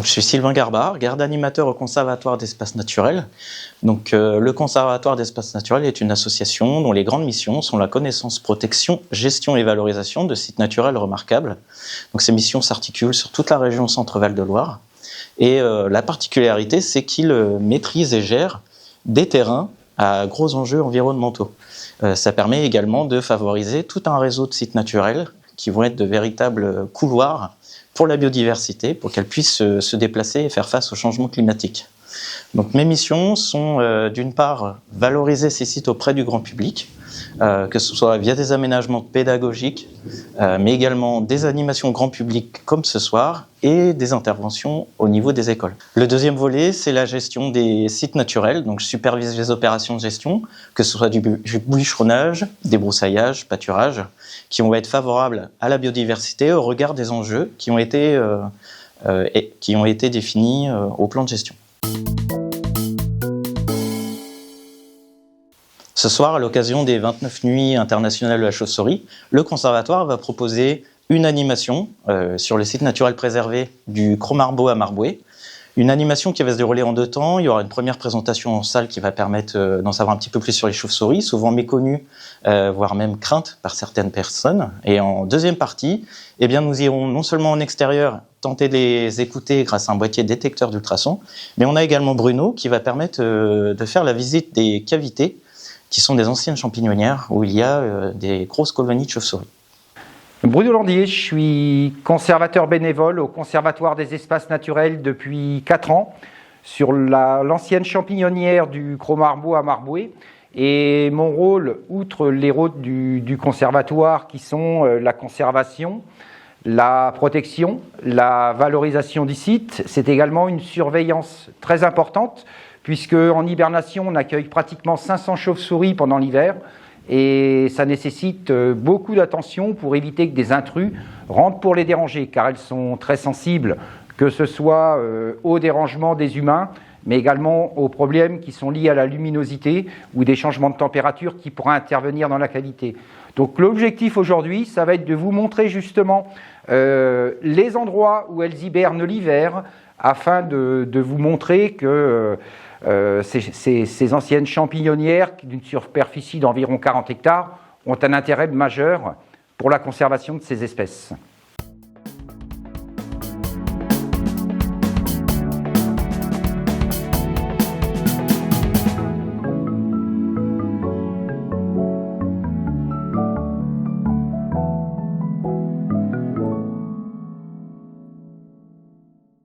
Je suis Sylvain Garbard, garde animateur au Conservatoire d'espaces naturels. Le Conservatoire d'espaces naturels est une association dont les grandes missions sont la connaissance, protection, gestion et valorisation de sites naturels remarquables. Ces missions s'articulent sur toute la région Centre-Val de Loire. Et la particularité, c'est qu'il maîtrise et gère des terrains à gros enjeux environnementaux. Ça permet également de favoriser tout un réseau de sites naturels qui vont être de véritables couloirs pour la biodiversité, pour qu'elle puisse se déplacer et faire face au changement climatique. Mes missions sont d'une part valoriser ces sites auprès du grand public, que ce soit via des aménagements pédagogiques, mais également des animations grand public comme ce soir et des interventions au niveau des écoles. Le deuxième volet, c'est la gestion des sites naturels. Je supervise les opérations de gestion, que ce soit du bûcheronnage, des broussaillages, pâturages, qui vont être favorables à la biodiversité au regard des enjeux qui ont été définis au plan de gestion. Ce soir, à l'occasion des 29 nuits internationales de la chauve-souris, le Conservatoire va proposer une animation sur le site naturel préservé du Cros Marbeau à Marboué. Une animation qui va se dérouler en 2 temps. Il y aura une première présentation en salle qui va permettre d'en savoir un petit peu plus sur les chauves-souris, souvent méconnues, voire même craintes par certaines personnes. Et en deuxième partie, nous irons non seulement en extérieur tenter de les écouter grâce à un boîtier détecteur d'ultrasons, mais on a également Bruno qui va permettre de faire la visite des cavités qui sont des anciennes champignonnières où il y a des grosses colonies de chauves-souris. Bruno Landier, je suis conservateur bénévole au Conservatoire des espaces naturels depuis 4 ans sur l'ancienne champignonnière du Cros Marbeau à Marboué. Et mon rôle, outre les rôles du conservatoire qui sont la conservation, la protection, la valorisation du site, c'est également une surveillance très importante puisque en hibernation, on accueille pratiquement 500 chauves-souris pendant l'hiver et ça nécessite beaucoup d'attention pour éviter que des intrus rentrent pour les déranger, car elles sont très sensibles, que ce soit au dérangement des humains, mais également aux problèmes qui sont liés à la luminosité ou des changements de température qui pourraient intervenir dans la qualité. Donc l'objectif aujourd'hui, ça va être de vous montrer justement les endroits où elles hibernent l'hiver, afin de vous montrer que ces anciennes champignonnières d'une superficie d'environ 40 hectares ont un intérêt majeur pour la conservation de ces espèces.